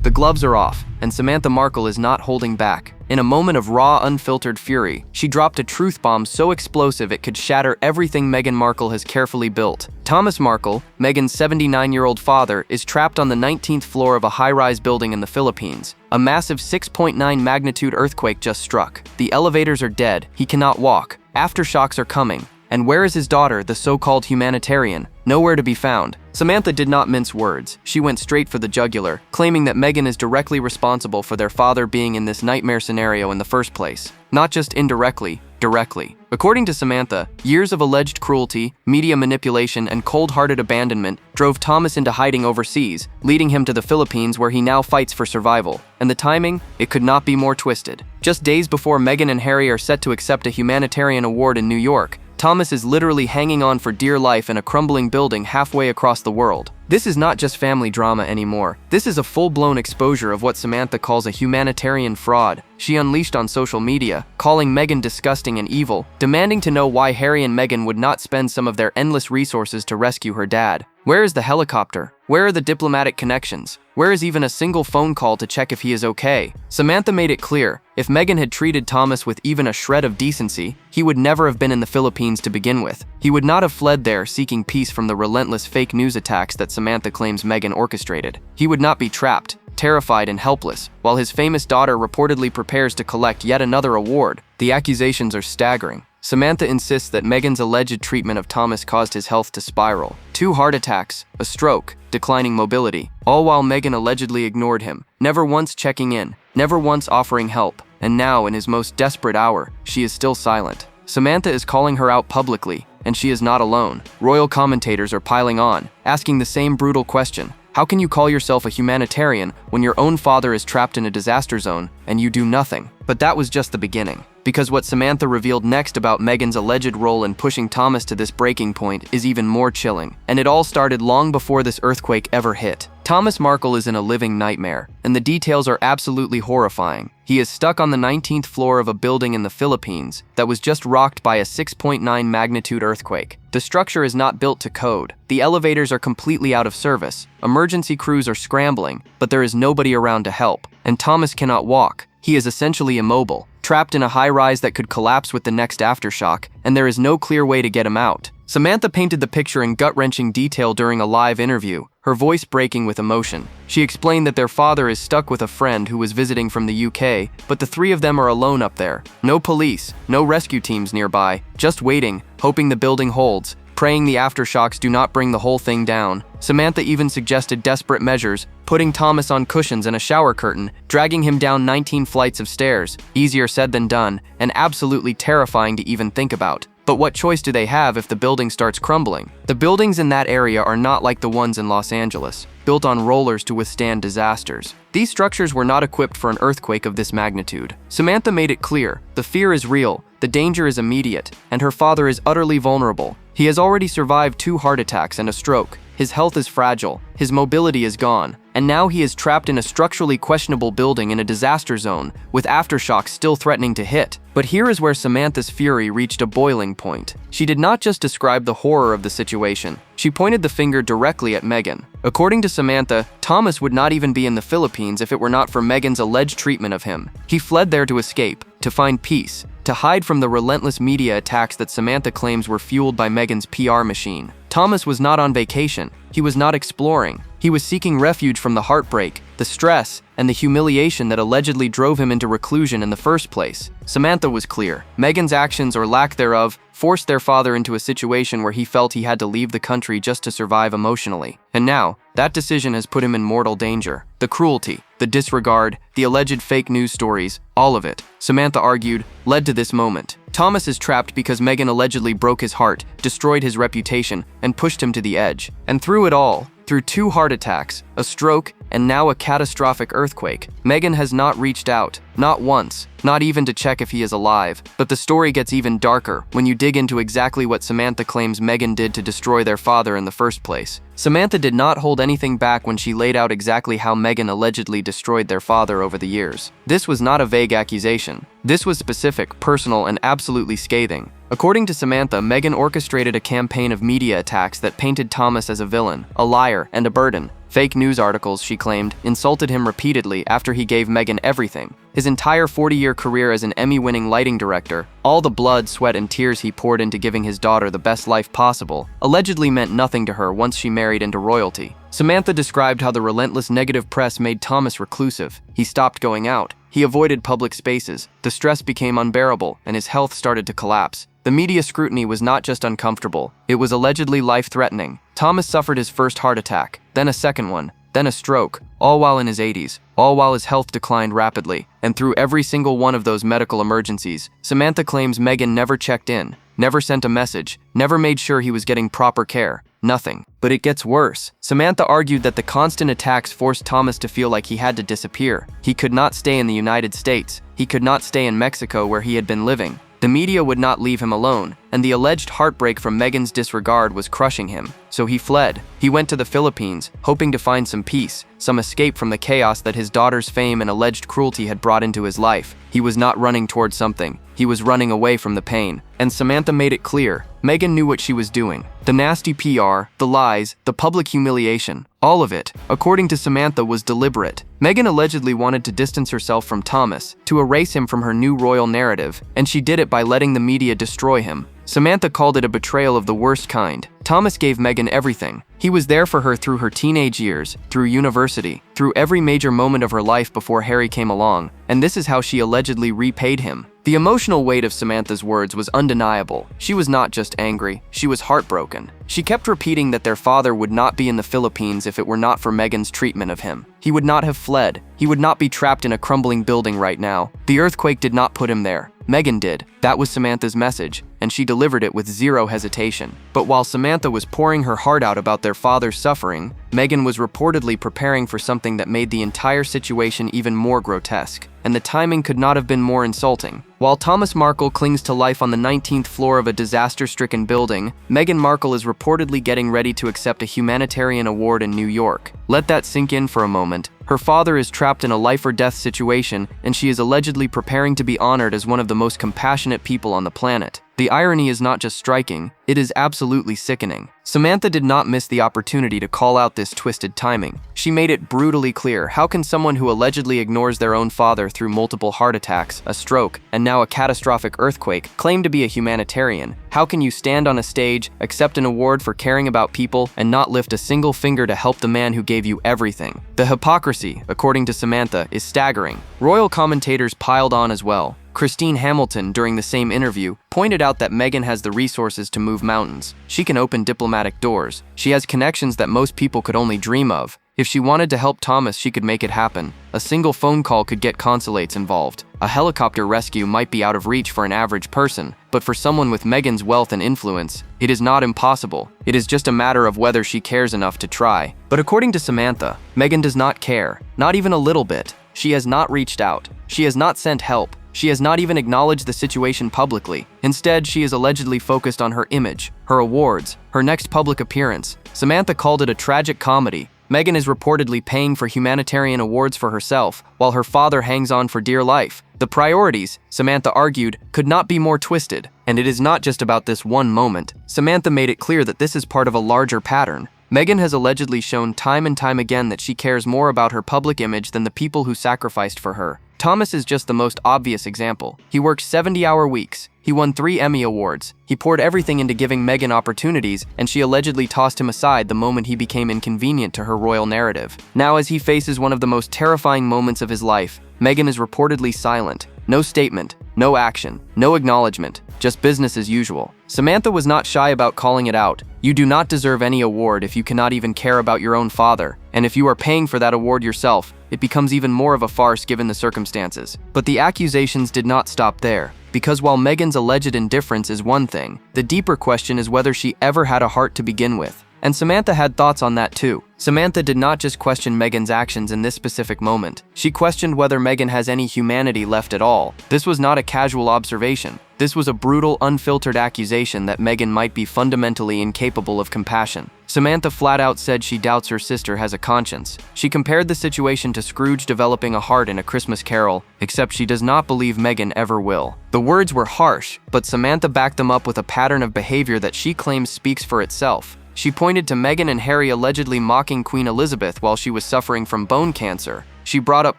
The gloves are off, and Samantha Markle is not holding back. In a moment of raw, unfiltered fury, she dropped a truth bomb so explosive it could shatter everything Meghan Markle has carefully built. Thomas Markle, Meghan's 79-year-old father, is trapped on the 19th floor of a high-rise building in the Philippines. A massive 6.9 magnitude earthquake just struck. The elevators are dead. He cannot walk. Aftershocks are coming. And where is his daughter, the so-called humanitarian? Nowhere to be found. Samantha did not mince words. She went straight for the jugular, claiming that Meghan is directly responsible for their father being in this nightmare scenario in the first place. Not just indirectly, directly. According to Samantha, years of alleged cruelty, media manipulation, and cold-hearted abandonment drove Thomas into hiding overseas, leading him to the Philippines where he now fights for survival. And the timing? It could not be more twisted. Just days before Meghan and Harry are set to accept a humanitarian award in New York, Thomas is literally hanging on for dear life in a crumbling building halfway across the world. This is not just family drama anymore. This is a full-blown exposure of what Samantha calls a humanitarian fraud she unleashed on social media, calling Meghan disgusting and evil, demanding to know why Harry and Meghan would not spend some of their endless resources to rescue her dad. Where is the helicopter? Where are the diplomatic connections? Where is even a single phone call to check if he is okay? Samantha made it clear, if Meghan had treated Thomas with even a shred of decency, he would never have been in the Philippines to begin with. He would not have fled there seeking peace from the relentless fake news attacks that Samantha claims Meghan orchestrated. He would not be trapped, terrified and helpless, while his famous daughter reportedly prepares to collect yet another award. The accusations are staggering. Samantha insists that Meghan's alleged treatment of Thomas caused his health to spiral. 2 heart attacks, a stroke, declining mobility, all while Meghan allegedly ignored him, never once checking in, never once offering help, and now, in his most desperate hour, she is still silent. Samantha is calling her out publicly, and she is not alone. Royal commentators are piling on, asking the same brutal question. How can you call yourself a humanitarian when your own father is trapped in a disaster zone and you do nothing? But that was just the beginning. Because what Samantha revealed next about Meghan's alleged role in pushing Thomas to this breaking point is even more chilling. And it all started long before this earthquake ever hit. Thomas Markle is in a living nightmare, and the details are absolutely horrifying. He is stuck on the 19th floor of a building in the Philippines that was just rocked by a 6.9 magnitude earthquake. The structure is not built to code. The elevators are completely out of service. Emergency crews are scrambling, but there is nobody around to help. And Thomas cannot walk. He is essentially immobile, trapped in a high-rise that could collapse with the next aftershock, and there is no clear way to get him out. Samantha painted the picture in gut-wrenching detail during a live interview, her voice breaking with emotion. She explained that their father is stuck with a friend who was visiting from the UK, but the 3 of them are alone up there. No police, no rescue teams nearby, just waiting, hoping the building holds, praying the aftershocks do not bring the whole thing down. Samantha even suggested desperate measures, putting Thomas on cushions and a shower curtain, dragging him down 19 flights of stairs. Easier said than done, and absolutely terrifying to even think about. But what choice do they have if the building starts crumbling? The buildings in that area are not like the ones in Los Angeles, built on rollers to withstand disasters. These structures were not equipped for an earthquake of this magnitude. Samantha made it clear, the fear is real, the danger is immediate, and her father is utterly vulnerable. He has already survived 2 heart attacks and a stroke. His health is fragile, his mobility is gone, and now he is trapped in a structurally questionable building in a disaster zone, with aftershocks still threatening to hit. But here is where Samantha's fury reached a boiling point. She did not just describe the horror of the situation, she pointed the finger directly at Meghan. According to Samantha, Thomas would not even be in the Philippines if it were not for Meghan's alleged treatment of him. He fled there to escape, to find peace, to hide from the relentless media attacks that Samantha claims were fueled by Meghan's PR machine. Thomas was not on vacation. He was not exploring. He was seeking refuge from the heartbreak, the stress, and the humiliation that allegedly drove him into reclusion in the first place. Samantha was clear. Meghan's actions, or lack thereof, forced their father into a situation where he felt he had to leave the country just to survive emotionally. And now, that decision has put him in mortal danger. The cruelty, the disregard, the alleged fake news stories, all of it, Samantha argued, led to this moment. Thomas is trapped because Meghan allegedly broke his heart, destroyed his reputation, and pushed him to the edge. And through it all, through 2 heart attacks, a stroke, and now a catastrophic earthquake, Meghan has not reached out, not once, not even to check if he is alive. But the story gets even darker when you dig into exactly what Samantha claims Meghan did to destroy their father in the first place. Samantha did not hold anything back when she laid out exactly how Meghan allegedly destroyed their father over the years. This was not a vague accusation. This was specific, personal, and absolutely scathing. According to Samantha, Meghan orchestrated a campaign of media attacks that painted Thomas as a villain, a liar, and a burden. Fake news articles, she claimed, insulted him repeatedly after he gave Meghan everything. His entire 40-year career as an Emmy-winning lighting director, all the blood, sweat, and tears he poured into giving his daughter the best life possible, allegedly meant nothing to her once she married into royalty. Samantha described how the relentless negative press made Thomas reclusive. He stopped going out. He avoided public spaces. The stress became unbearable, and his health started to collapse. The media scrutiny was not just uncomfortable, it was allegedly life-threatening. Thomas suffered his first heart attack, then a second one, then a stroke, all while in his 80s, all while his health declined rapidly. And through every single one of those medical emergencies, Samantha claims Meghan never checked in, never sent a message, never made sure he was getting proper care. Nothing. But it gets worse. Samantha argued that the constant attacks forced Thomas to feel like he had to disappear. He could not stay in the United States. He could not stay in Mexico where he had been living. The media would not leave him alone, and the alleged heartbreak from Meghan's disregard was crushing him. So he fled. He went to the Philippines, hoping to find some peace, some escape from the chaos that his daughter's fame and alleged cruelty had brought into his life. He was not running towards something. He was running away from the pain. And Samantha made it clear. Meghan knew what she was doing. The nasty PR, the lies, the public humiliation, all of it, according to Samantha, was deliberate. Meghan allegedly wanted to distance herself from Thomas, to erase him from her new royal narrative, and she did it by letting the media destroy him. Samantha called it a betrayal of the worst kind. Thomas gave Meghan everything. He was there for her through her teenage years, through university, through every major moment of her life before Harry came along, and this is how she allegedly repaid him. The emotional weight of Samantha's words was undeniable. She was not just angry, she was heartbroken. She kept repeating that their father would not be in the Philippines if it were not for Meghan's treatment of him. He would not have fled. He would not be trapped in a crumbling building right now. The earthquake did not put him there. Meghan did. That was Samantha's message, and she delivered it with zero hesitation. But while Samantha was pouring her heart out about their father's suffering, Meghan was reportedly preparing for something that made the entire situation even more grotesque. And the timing could not have been more insulting. While Thomas Markle clings to life on the 19th floor of a disaster-stricken building, Meghan Markle is reportedly getting ready to accept a humanitarian award in New York. Let that sink in for a moment. Her father is trapped in a life-or-death situation, and she is allegedly preparing to be honored as one of the most compassionate people on the planet. The irony is not just striking, it is absolutely sickening. Samantha did not miss the opportunity to call out this twisted timing. She made it brutally clear. How can someone who allegedly ignores their own father through multiple heart attacks, a stroke, and now a catastrophic earthquake claim to be a humanitarian? How can you stand on a stage, accept an award for caring about people, and not lift a single finger to help the man who gave you everything? The hypocrisy, according to Samantha, is staggering. Royal commentators piled on as well. Christine Hamilton, during the same interview, pointed out that Meghan has the resources to move mountains. She can open diplomatic doors. She has connections that most people could only dream of. If she wanted to help Thomas, she could make it happen. A single phone call could get consulates involved. A helicopter rescue might be out of reach for an average person, but for someone with Meghan's wealth and influence, it is not impossible. It is just a matter of whether she cares enough to try. But according to Samantha, Meghan does not care, not even a little bit. She has not reached out. She has not sent help. She has not even acknowledged the situation publicly. Instead, she is allegedly focused on her image, her awards, her next public appearance. Samantha called it a tragic comedy. Meghan is reportedly paying for humanitarian awards for herself, while her father hangs on for dear life. The priorities, Samantha argued, could not be more twisted. And it is not just about this one moment. Samantha made it clear that this is part of a larger pattern. Meghan has allegedly shown time and time again that she cares more about her public image than the people who sacrificed for her. Thomas is just the most obvious example. He worked 70-hour weeks. He won 3 Emmy Awards. He poured everything into giving Meghan opportunities, and she allegedly tossed him aside the moment he became inconvenient to her royal narrative. Now, as he faces one of the most terrifying moments of his life, Meghan is reportedly silent. No statement, no action, no acknowledgement, just business as usual. Samantha was not shy about calling it out. You do not deserve any award if you cannot even care about your own father, and if you are paying for that award yourself, it becomes even more of a farce given the circumstances. But the accusations did not stop there, because while Meghan's alleged indifference is one thing, the deeper question is whether she ever had a heart to begin with. And Samantha had thoughts on that too. Samantha did not just question Meghan's actions in this specific moment. She questioned whether Meghan has any humanity left at all. This was not a casual observation. This was a brutal, unfiltered accusation that Meghan might be fundamentally incapable of compassion. Samantha flat out said she doubts her sister has a conscience. She compared the situation to Scrooge developing a heart in A Christmas Carol, except she does not believe Meghan ever will. The words were harsh, but Samantha backed them up with a pattern of behavior that she claims speaks for itself. She pointed to Meghan and Harry allegedly mocking Queen Elizabeth while she was suffering from bone cancer. She brought up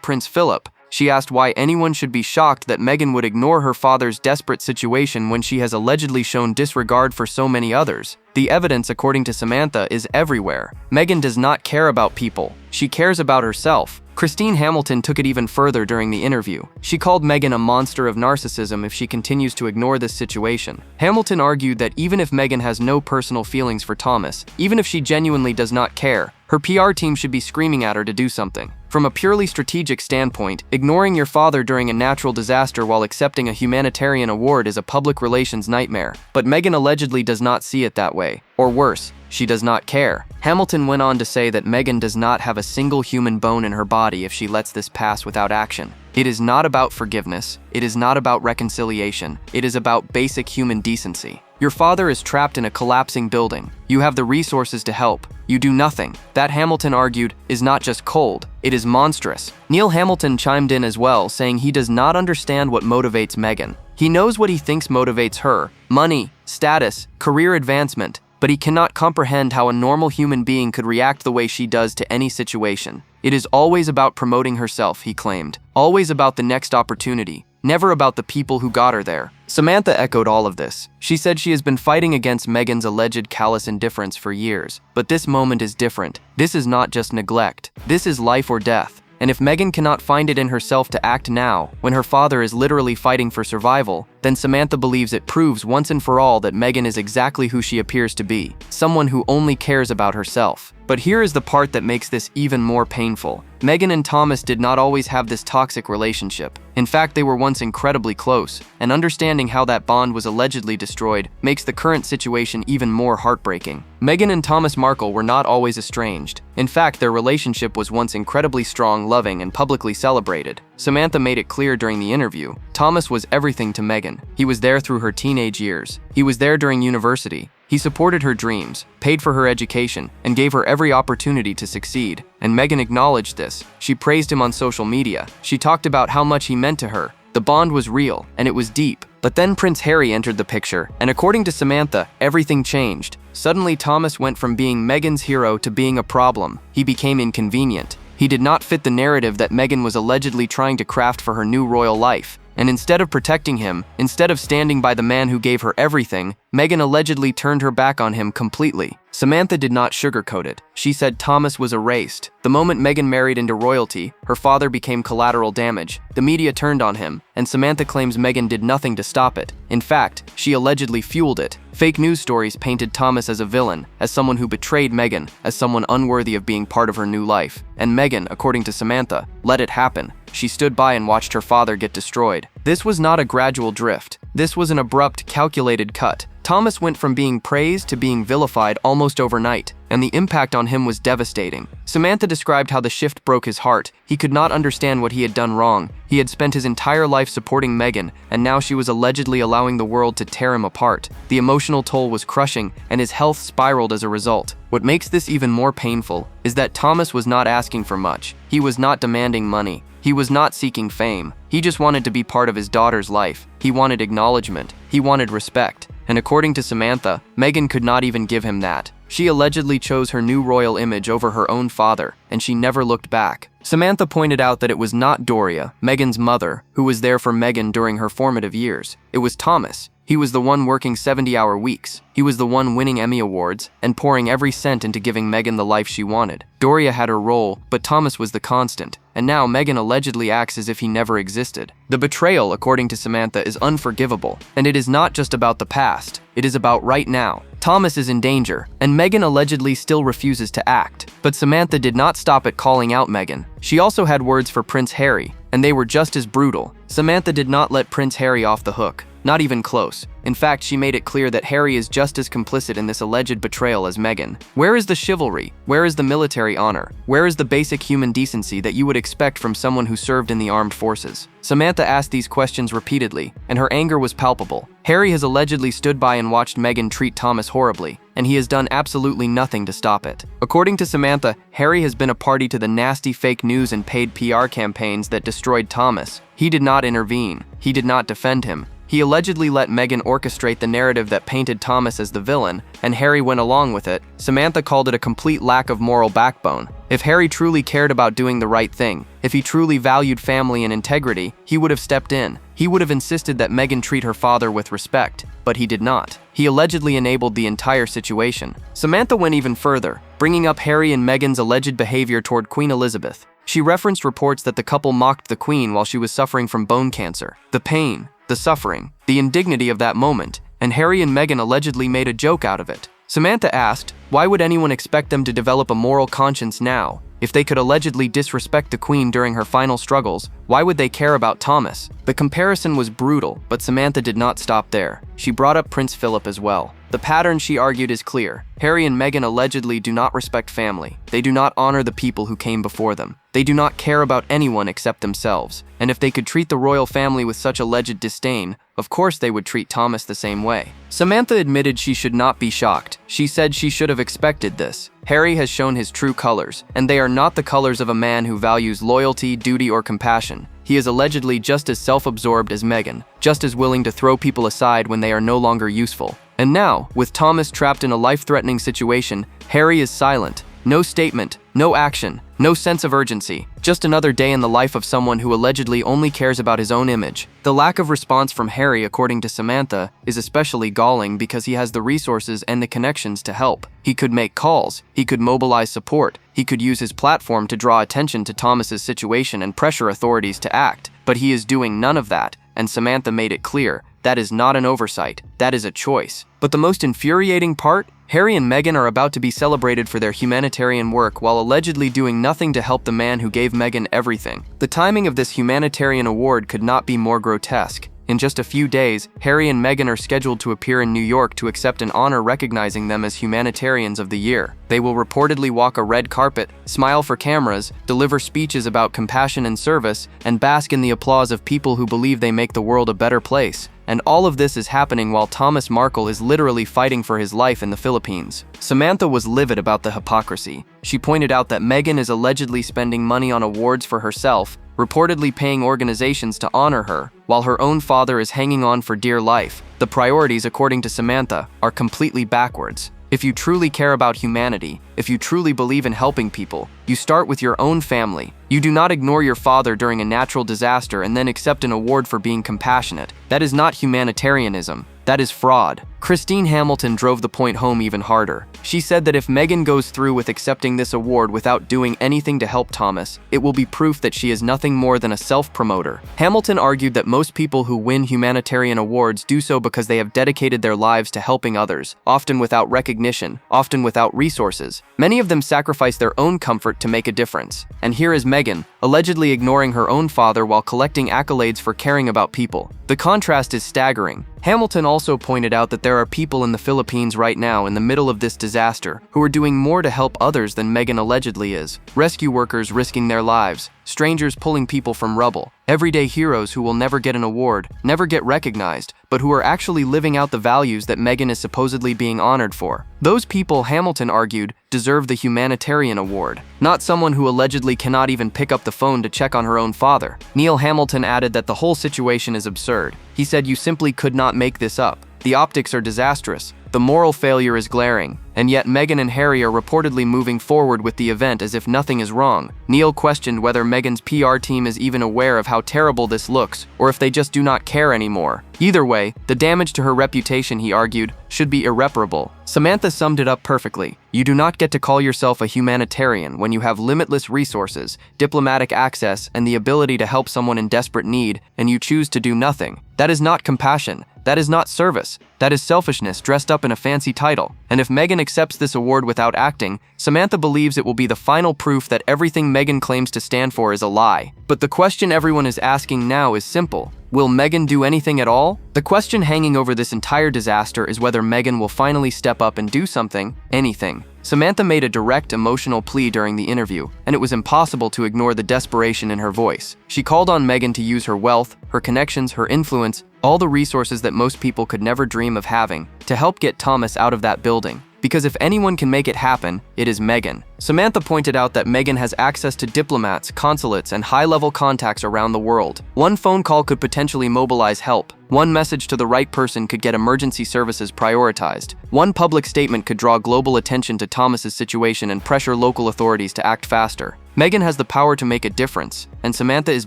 Prince Philip. She asked why anyone should be shocked that Meghan would ignore her father's desperate situation when she has allegedly shown disregard for so many others. The evidence, according to Samantha, is everywhere. Meghan does not care about people. She cares about herself. Christine Hamilton took it even further during the interview. She called Meghan a monster of narcissism if she continues to ignore this situation. Hamilton argued that even if Meghan has no personal feelings for Thomas, even if she genuinely does not care, her PR team should be screaming at her to do something. From a purely strategic standpoint, ignoring your father during a natural disaster while accepting a humanitarian award is a public relations nightmare. But Meghan allegedly does not see it that way. Or worse, she does not care. Hamilton went on to say that Meghan does not have a single human bone in her body if she lets this pass without action. It is not about forgiveness. It is not about reconciliation. It is about basic human decency. Your father is trapped in a collapsing building. You have the resources to help. You do nothing. That, Hamilton argued, is not just cold, it is monstrous. Neil Hamilton chimed in as well, saying he does not understand what motivates Meghan. He knows what he thinks motivates her: money, status, career advancement, but he cannot comprehend how a normal human being could react the way she does to any situation. It is always about promoting herself, he claimed. Always about the next opportunity. Never about the people who got her there. Samantha echoed all of this. She said she has been fighting against Meghan's alleged callous indifference for years. But this moment is different. This is not just neglect. This is life or death. And if Meghan cannot find it in herself to act now, when her father is literally fighting for survival, then Samantha believes it proves once and for all that Meghan is exactly who she appears to be, someone who only cares about herself. But here is the part that makes this even more painful. Meghan and Thomas did not always have this toxic relationship. In fact, they were once incredibly close, and understanding how that bond was allegedly destroyed makes the current situation even more heartbreaking. Meghan and Thomas Markle were not always estranged. In fact, their relationship was once incredibly strong, loving, and publicly celebrated. Samantha made it clear during the interview. Thomas was everything to Meghan. He was there through her teenage years. He was there during university. He supported her dreams, paid for her education, and gave her every opportunity to succeed. And Meghan acknowledged this. She praised him on social media. She talked about how much he meant to her. The bond was real, and it was deep. But then Prince Harry entered the picture, and according to Samantha, everything changed. Suddenly, Thomas went from being Meghan's hero to being a problem. He became inconvenient. He did not fit the narrative that Meghan was allegedly trying to craft for her new royal life. And instead of protecting him, instead of standing by the man who gave her everything, Meghan allegedly turned her back on him completely. Samantha did not sugarcoat it. She said Thomas was erased. The moment Meghan married into royalty, her father became collateral damage. The media turned on him, and Samantha claims Meghan did nothing to stop it. In fact, she allegedly fueled it. Fake news stories painted Thomas as a villain, as someone who betrayed Meghan, as someone unworthy of being part of her new life. And Meghan, according to Samantha, let it happen. She stood by and watched her father get destroyed. This was not a gradual drift. This was an abrupt, calculated cut. Thomas went from being praised to being vilified almost overnight, and the impact on him was devastating. Samantha described how the shift broke his heart. He could not understand what he had done wrong. He had spent his entire life supporting Meghan, and now she was allegedly allowing the world to tear him apart. The emotional toll was crushing, and his health spiraled as a result. What makes this even more painful is that Thomas was not asking for much. He was not demanding money. He was not seeking fame. He just wanted to be part of his daughter's life. He wanted acknowledgement. He wanted respect. And according to Samantha, Meghan could not even give him that. She allegedly chose her new royal image over her own father, and she never looked back. Samantha pointed out that it was not Doria, Meghan's mother, who was there for Meghan during her formative years. It was Thomas. He was the one working 70-hour weeks. He was the one winning Emmy Awards and pouring every cent into giving Meghan the life she wanted. Doria had her role, but Thomas was the constant. And now Meghan allegedly acts as if he never existed. The betrayal, according to Samantha, is unforgivable. And it is not just about the past. It is about right now. Thomas is in danger, and Meghan allegedly still refuses to act. But Samantha did not stop at calling out Meghan. She also had words for Prince Harry, and they were just as brutal. Samantha did not let Prince Harry off the hook. Not even close. In fact, she made it clear that Harry is just as complicit in this alleged betrayal as Meghan. Where is the chivalry? Where is the military honor? Where is the basic human decency that you would expect from someone who served in the armed forces? Samantha asked these questions repeatedly, and her anger was palpable. Harry has allegedly stood by and watched Meghan treat Thomas horribly, and he has done absolutely nothing to stop it. According to Samantha, Harry has been a party to the nasty fake news and paid PR campaigns that destroyed Thomas. He did not intervene. He did not defend him. He allegedly let Meghan orchestrate the narrative that painted Thomas as the villain, and Harry went along with it. Samantha called it a complete lack of moral backbone. If Harry truly cared about doing the right thing, if he truly valued family and integrity, he would have stepped in. He would have insisted that Meghan treat her father with respect, but he did not. He allegedly enabled the entire situation. Samantha went even further, bringing up Harry and Meghan's alleged behavior toward Queen Elizabeth. She referenced reports that the couple mocked the Queen while she was suffering from bone cancer. The pain, the suffering, the indignity of that moment, and Harry and Meghan allegedly made a joke out of it. Samantha asked, why would anyone expect them to develop a moral conscience now? If they could allegedly disrespect the Queen during her final struggles, why would they care about Thomas? The comparison was brutal, but Samantha did not stop there. She brought up Prince Philip as well. The pattern, she argued, is clear. Harry and Meghan allegedly do not respect family. They do not honor the people who came before them. They do not care about anyone except themselves. And if they could treat the royal family with such alleged disdain, of course they would treat Thomas the same way. Samantha admitted she should not be shocked. She said she should have expected this. Harry has shown his true colors, and they are not the colors of a man who values loyalty, duty, or compassion. He is allegedly just as self-absorbed as Meghan, just as willing to throw people aside when they are no longer useful. And now, with Thomas trapped in a life-threatening situation, Harry is silent. No statement, no action, no sense of urgency. Just another day in the life of someone who allegedly only cares about his own image. The lack of response from Harry, according to Samantha, is especially galling because he has the resources and the connections to help. He could make calls, he could mobilize support, he could use his platform to draw attention to Thomas's situation and pressure authorities to act. But he is doing none of that, and Samantha made it clear. That is not an oversight, that is a choice. But the most infuriating part? Harry and Meghan are about to be celebrated for their humanitarian work while allegedly doing nothing to help the man who gave Meghan everything. The timing of this humanitarian award could not be more grotesque. In just a few days, Harry and Meghan are scheduled to appear in New York to accept an honor recognizing them as Humanitarians of the Year. They will reportedly walk a red carpet, smile for cameras, deliver speeches about compassion and service, and bask in the applause of people who believe they make the world a better place. And all of this is happening while Thomas Markle is literally fighting for his life in the Philippines. Samantha was livid about the hypocrisy. She pointed out that Meghan is allegedly spending money on awards for herself, reportedly paying organizations to honor her, while her own father is hanging on for dear life. The priorities, according to Samantha, are completely backwards. If you truly care about humanity, if you truly believe in helping people, you start with your own family. You do not ignore your father during a natural disaster and then accept an award for being compassionate. That is not humanitarianism. That is fraud. Christine Hamilton drove the point home even harder. She said that if Meghan goes through with accepting this award without doing anything to help Thomas, it will be proof that she is nothing more than a self-promoter. Hamilton argued that most people who win humanitarian awards do so because they have dedicated their lives to helping others, often without recognition, often without resources. Many of them sacrifice their own comfort to make a difference. And here is Meghan, allegedly ignoring her own father while collecting accolades for caring about people. The contrast is staggering. Hamilton also pointed out that there are people in the Philippines right now in the middle of this disaster who are doing more to help others than Meghan allegedly is. Rescue workers risking their lives, strangers pulling people from rubble, everyday heroes who will never get an award, never get recognized, but who are actually living out the values that Meghan is supposedly being honored for. Those people, Hamilton argued, deserve the humanitarian award, not someone who allegedly cannot even pick up the phone to check on her own father. Neil Hamilton added that the whole situation is absurd. He said, "You simply could not make this up. The optics are disastrous. The moral failure is glaring, and yet Meghan and Harry are reportedly moving forward with the event as if nothing is wrong." Neil questioned whether Meghan's PR team is even aware of how terrible this looks, or if they just do not care anymore. Either way, the damage to her reputation, he argued, should be irreparable. Samantha summed it up perfectly. You do not get to call yourself a humanitarian when you have limitless resources, diplomatic access, and the ability to help someone in desperate need, and you choose to do nothing. That is not compassion. That is not service. That is selfishness dressed up in a fancy title. And if Meghan accepts this award without acting, Samantha believes it will be the final proof that everything Meghan claims to stand for is a lie. But the question everyone is asking now is simple. Will Meghan do anything at all? The question hanging over this entire disaster is whether Meghan will finally step up and do something, anything. Samantha made a direct, emotional plea during the interview, and it was impossible to ignore the desperation in her voice. She called on Meghan to use her wealth, her connections, her influence, all the resources that most people could never dream of having, to help get Thomas out of that building. because if anyone can make it happen, it is Meghan. Samantha pointed out that Meghan has access to diplomats, consulates, and high-level contacts around the world. One phone call could potentially mobilize help. One message to the right person could get emergency services prioritized. One public statement could draw global attention to Thomas's situation and pressure local authorities to act faster. Meghan has the power to make a difference, and Samantha is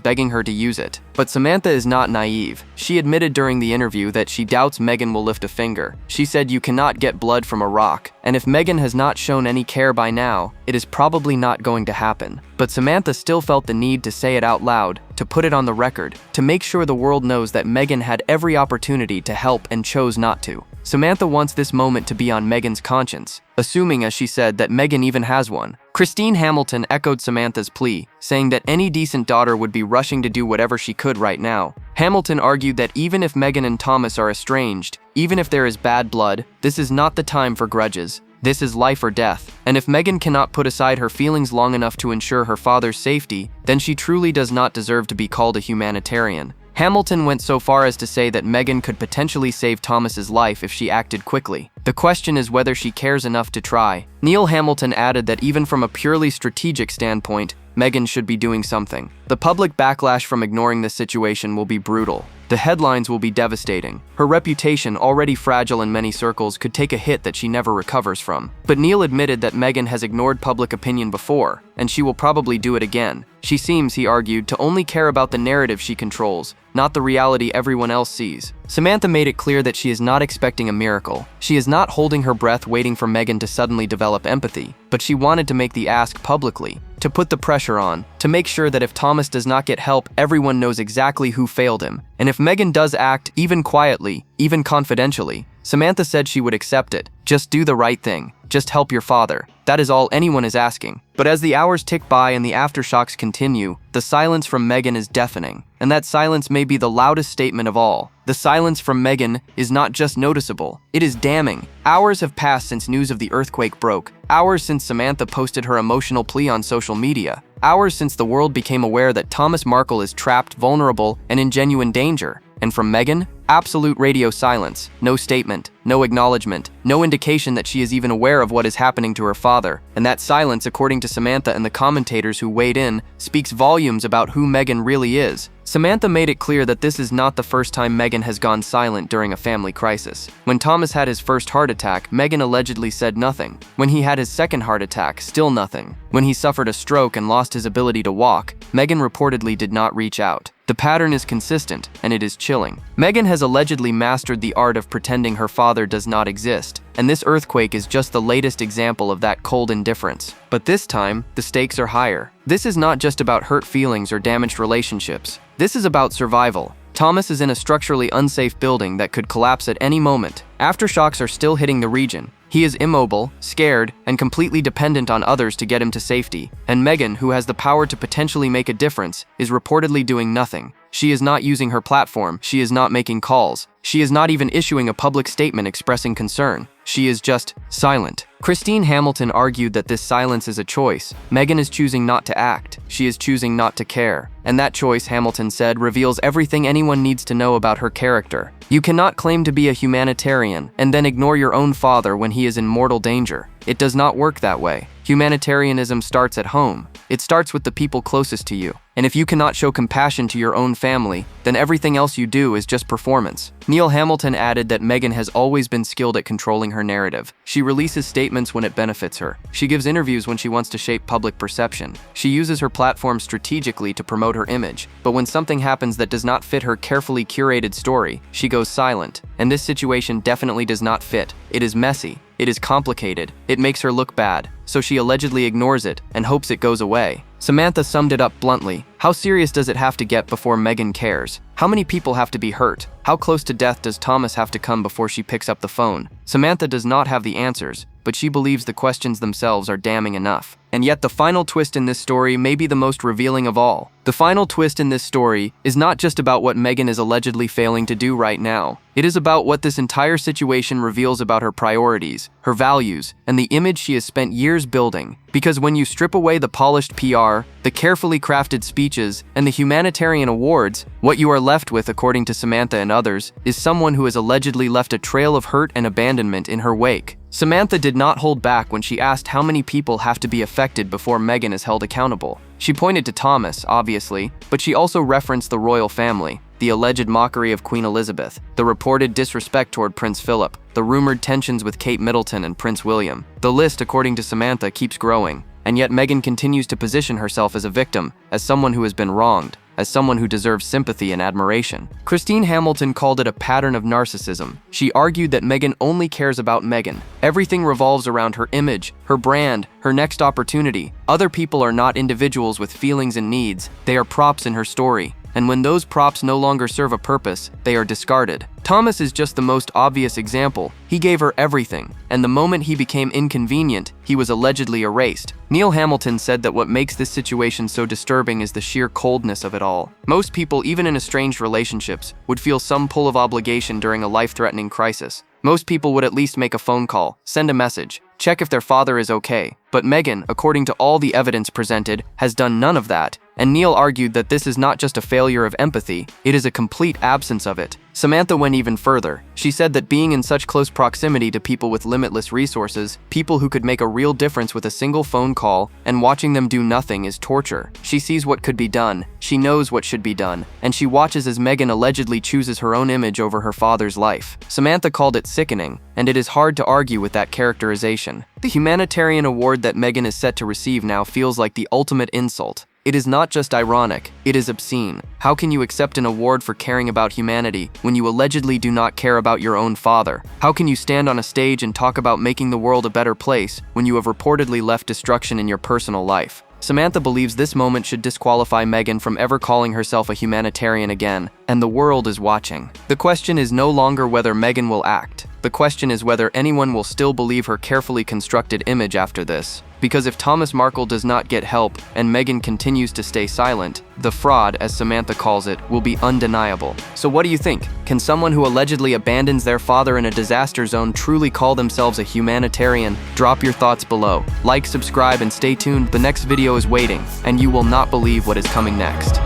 begging her to use it. But Samantha is not naive. She admitted during the interview that she doubts Meghan will lift a finger. She said you cannot get blood from a rock, and if Meghan has not shown any care by now, it is probably not going to happen. But Samantha still felt the need to say it out loud, to put it on the record, to make sure the world knows that Meghan had every opportunity to help and chose not to. Samantha wants this moment to be on Meghan's conscience, assuming, as she said, that Meghan even has one. Christine Hamilton echoed Samantha's plea, saying that any decent daughter would be rushing to do whatever she could right now. Hamilton argued that even if Meghan and Thomas are estranged, even if there is bad blood, this is not the time for grudges. This is life or death, and if Meghan cannot put aside her feelings long enough to ensure her father's safety, then she truly does not deserve to be called a humanitarian. Hamilton went so far as to say that Meghan could potentially save Thomas's life if she acted quickly. The question is whether she cares enough to try. Neil Hamilton added that even from a purely strategic standpoint, Meghan should be doing something. The public backlash from ignoring this situation will be brutal. The headlines will be devastating. Her reputation, already fragile in many circles, could take a hit that she never recovers from. But Neil admitted that Meghan has ignored public opinion before, and she will probably do it again. She seems, he argued, to only care about the narrative she controls, not the reality everyone else sees. Samantha made it clear that she is not expecting a miracle. She is not holding her breath waiting for Meghan to suddenly develop empathy, but she wanted to make the ask publicly, to put the pressure on, to make sure that if Thomas does not get help, everyone knows exactly who failed him. And if Meghan does act, even quietly, even confidentially, Samantha said she would accept it. Just do the right thing. Just help your father. That is all anyone is asking. But as the hours tick by and the aftershocks continue, the silence from Meghan is deafening. And that silence may be the loudest statement of all. The silence from Meghan is not just noticeable, it is damning. Hours have passed since news of the earthquake broke. Hours since Samantha posted her emotional plea on social media. Hours since the world became aware that Thomas Markle is trapped, vulnerable, and in genuine danger. And from Meghan, absolute radio silence. No statement, no acknowledgement, no indication that she is even aware of what is happening to her father. And that silence, according to Samantha and the commentators who weighed in, speaks volumes about who Meghan really is. Samantha made it clear that this is not the first time Meghan has gone silent during a family crisis. When Thomas had his first heart attack, Meghan allegedly said nothing. When he had his second heart attack, still nothing. When he suffered a stroke and lost his ability to walk, Meghan reportedly did not reach out. The pattern is consistent, and it is chilling. Meghan has allegedly mastered the art of pretending her father does not exist, and this earthquake is just the latest example of that cold indifference. But this time, the stakes are higher. This is not just about hurt feelings or damaged relationships. This is about survival. Thomas is in a structurally unsafe building that could collapse at any moment. Aftershocks are still hitting the region. He is immobile, scared, and completely dependent on others to get him to safety. And Meghan, who has the power to potentially make a difference, is reportedly doing nothing. She is not using her platform. She is not making calls. She is not even issuing a public statement expressing concern. She is just silent. Christine Hamilton argued that this silence is a choice. Meghan is choosing not to act. She is choosing not to care. And that choice, Hamilton said, reveals everything anyone needs to know about her character. You cannot claim to be a humanitarian and then ignore your own father when he is in mortal danger. It does not work that way. Humanitarianism starts at home. It starts with the people closest to you. And if you cannot show compassion to your own family, then everything else you do is just performance. Neil Hamilton added that Meghan has always been skilled at controlling her narrative. She releases statements when it benefits her. She gives interviews when she wants to shape public perception. She uses her platform strategically to promote her image. But when something happens that does not fit her carefully curated story, she goes silent. And this situation definitely does not fit. It is messy. It is complicated. It makes her look bad. So she allegedly ignores it and hopes it goes away. Samantha summed it up bluntly. How serious does it have to get before Meghan cares? How many people have to be hurt? How close to death does Thomas have to come before she picks up the phone? Samantha does not have the answers, but she believes the questions themselves are damning enough. And yet the final twist in this story may be the most revealing of all. The final twist in this story is not just about what Meghan is allegedly failing to do right now. It is about what this entire situation reveals about her priorities, her values, and the image she has spent years building. Because when you strip away the polished PR, the carefully crafted speeches, and the humanitarian awards, what you are left with, according to Samantha and others, is someone who has allegedly left a trail of hurt and abandonment in her wake. Samantha did not hold back when she asked how many people have to be affected before Meghan is held accountable. She pointed to Thomas, obviously, but she also referenced the royal family, the alleged mockery of Queen Elizabeth, the reported disrespect toward Prince Philip, the rumored tensions with Kate Middleton and Prince William. The list, according to Samantha, keeps growing, and yet Meghan continues to position herself as a victim, as someone who has been wronged, as someone who deserves sympathy and admiration. Christine Hamilton called it a pattern of narcissism. She argued that Meghan only cares about Meghan. Everything revolves around her image, her brand, her next opportunity. Other people are not individuals with feelings and needs. They are props in her story. And when those props no longer serve a purpose, they are discarded. Thomas is just the most obvious example. He gave her everything, and the moment he became inconvenient, he was allegedly erased. Neil Hamilton said that what makes this situation so disturbing is the sheer coldness of it all. Most people, even in estranged relationships, would feel some pull of obligation during a life-threatening crisis. Most people would at least make a phone call, send a message, check if their father is okay. But Meghan, according to all the evidence presented, has done none of that. And Neil argued that this is not just a failure of empathy, it is a complete absence of it. Samantha went even further. She said that being in such close proximity to people with limitless resources, people who could make a real difference with a single phone call, and watching them do nothing is torture. She sees what could be done, she knows what should be done, and she watches as Meghan allegedly chooses her own image over her father's life. Samantha called it sickening, and it is hard to argue with that characterization. The humanitarian award that Meghan is set to receive now feels like the ultimate insult. It is not just ironic, it is obscene. How can you accept an award for caring about humanity when you allegedly do not care about your own father? How can you stand on a stage and talk about making the world a better place when you have reportedly left destruction in your personal life? Samantha believes this moment should disqualify Meghan from ever calling herself a humanitarian again, and the world is watching. The question is no longer whether Meghan will act. The question is whether anyone will still believe her carefully constructed image after this. Because if Thomas Markle does not get help and Meghan continues to stay silent, the fraud, as Samantha calls it, will be undeniable. So what do you think? Can someone who allegedly abandons their father in a disaster zone truly call themselves a humanitarian? Drop your thoughts below. Like, subscribe, and stay tuned. The next video is waiting, and you will not believe what is coming next.